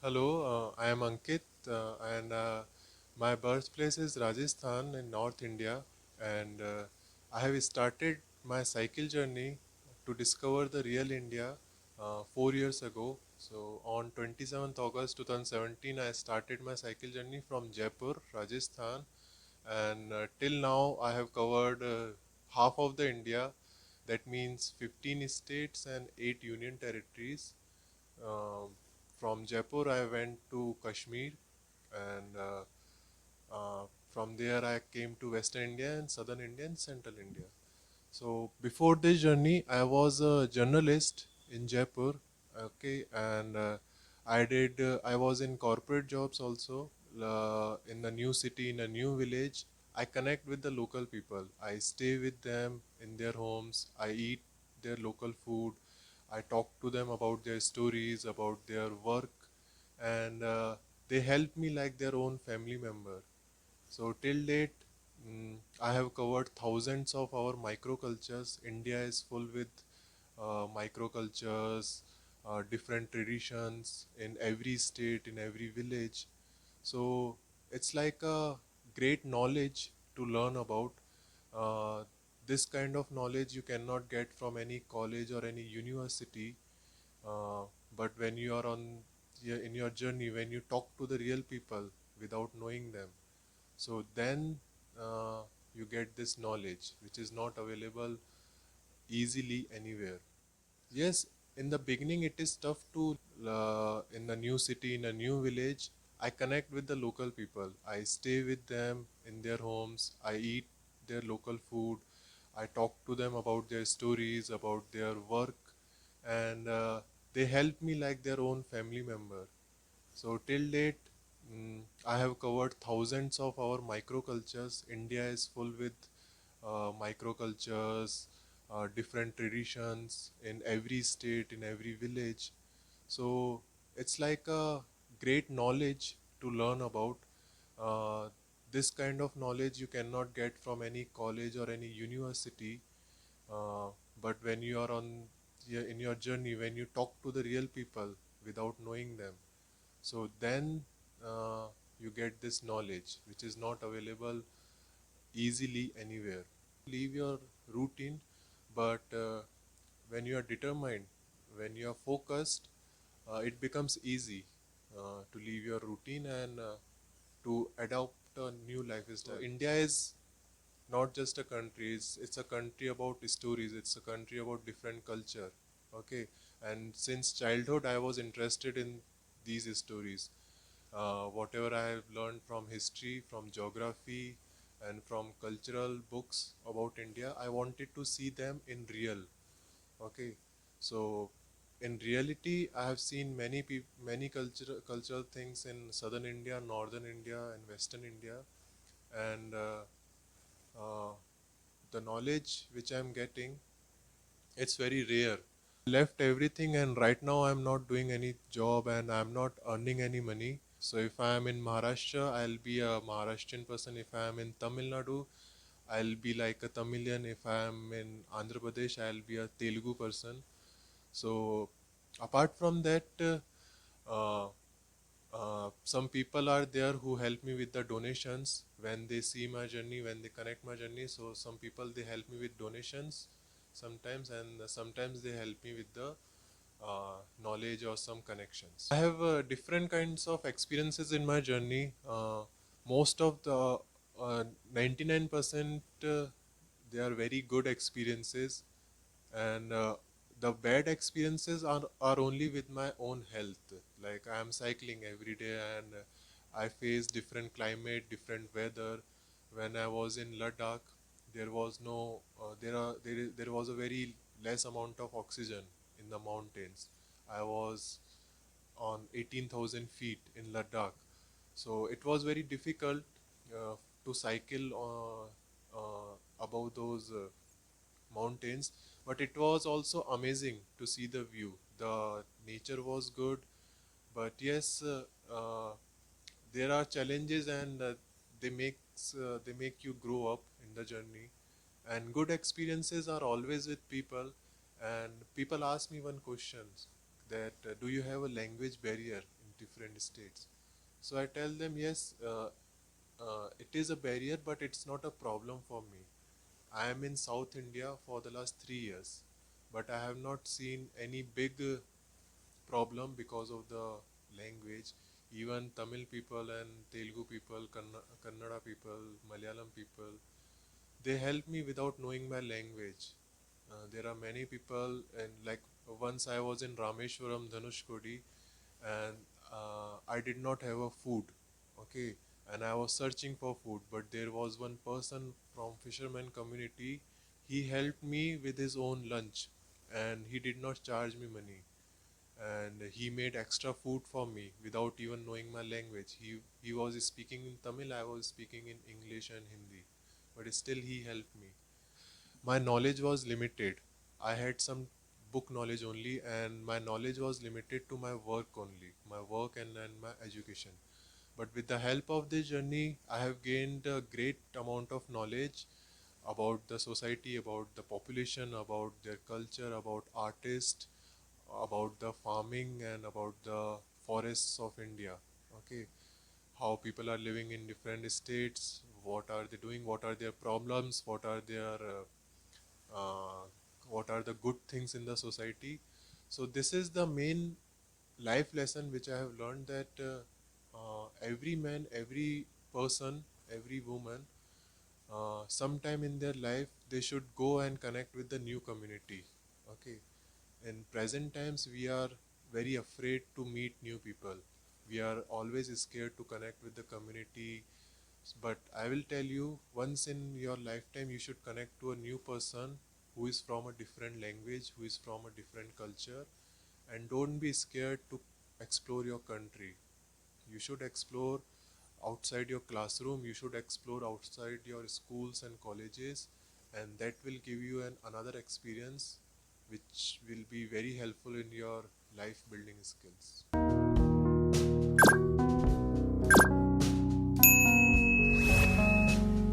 Hello, I am Ankit, and my birthplace is Rajasthan in North India, and I have started my cycle journey to discover the real India 4 years ago. So on 27th August 2017, I started my cycle journey from Jaipur, Rajasthan, and till now I have covered half of the India. That means 15 states and 8 union territories. um, from Jaipur, I went to Kashmir, and from there I came to Western India and Southern India and Central India. So before this journey, I was a journalist in Jaipur. Okay, and I was in corporate jobs also. In a new city, in a new village, I connect with the local people. I stay with them in their homes. I eat their local food. I talk to them about their stories, about their work, and they help me like their own family member. So till date, I have covered thousands of our microcultures. India is full with microcultures, different traditions in every state, in every village. So it's like a great knowledge to learn about. Uh, this kind of knowledge you cannot get from any college or any university. Uh, but when you are in your journey, when you talk to the real people without knowing them, so then uh, you get this knowledge which is not available easily anywhere. Yes, in the beginning it is tough to in a new city, in a new village. I connect with the local people. I stay with them in their homes. I eat their local food. I talk to them about their stories, about their work, and they help me like their own family member. So till date, I have covered thousands of our microcultures. India is full with microcultures, different traditions in every state, in every village. So it's like a great knowledge to learn about. Uh, this kind of knowledge you cannot get from any college or any university. Uh, but when you are in your journey, when you talk to the real people without knowing them, so then uh, you get this knowledge which is not available easily anywhere. Leave your routine, but when you are determined, when you are focused, it becomes easy to leave your routine and to adopt a new lifestyle. India is not just a country, it's a country about stories, it's a country about different culture. Okay, and since childhood I was interested in these stories. Whatever I have learned from history, from geography, and from cultural books about India, I wanted to see them in real. Okay, so in reality, I have seen many cultural things in southern India, northern India, and western India, and the knowledge which I am getting, it's very rare. Left everything, and right now I'm not doing any job and I'm not earning any money. So if I am in Maharashtra, I'll be a Maharashtrian person. If I am in Tamil Nadu, I'll be like a Tamilian. If I am in Andhra Pradesh, I'll be a Telugu person. So apart from that, uh, some people are there who help me with the donations when they see my journey, when they connect my journey. So some people they help me with donations sometimes, and sometimes they help me with the knowledge or some connections. I have different kinds of experiences in my journey. Most of the 99% they are very good experiences, and the bad experiences are only with my own health. Like I am cycling every day and I face different climate, different weather. When I was in Ladakh, there was no there was a very less amount of oxygen in the mountains. I was on 18,000 feet in Ladakh, so it was very difficult to cycle above those mountains, but it was also amazing to see the view. The nature was good, but yes, there are challenges, and they make you grow up in the journey. And good experiences are always with people. And people ask me one question, that do you have a language barrier different states. So I tell them, yes, it is a barrier, but it's not a problem for me. I am in South India for the last 3 years, but I have not seen any big problem because of the language. Even Tamil people and Telugu people, Kannada people, Malayalam people, they help me without knowing my language. There are many people, and like once I was in Rameshwaram, Dhanushkodi, and I did not have a food, okay, and I was searching for food, but there was one person from fisherman community. He helped me with his own lunch, and he did not charge me money, and he made extra food for me without even knowing my language. He was speaking in Tamil, I was speaking in English and Hindi, but still he helped me. My knowledge was limited. I had some book knowledge only, and my knowledge was limited to my work only, my work and my education. But with the help of this journey, I have gained a great amount of knowledge about the society, about the population, about their culture, about artists, about the farming, and about the forests of India. Okay, how people are living in different states, what are they doing, what are their problems, uh, what are the good things in the society. So this is the main life lesson which I have learned, that every man, every person, every woman, sometime in their life they should go and connect with the new community. Okay, in present times we are very afraid to meet new people. We are always scared to connect with the community. But I will tell you, once in your lifetime you should connect to a new person who is from a different language, who is from a different culture, and don't be scared to explore your country. You should explore outside your classroom, you should explore outside your schools and colleges, and that will give you another experience which will be very helpful in your life building skills.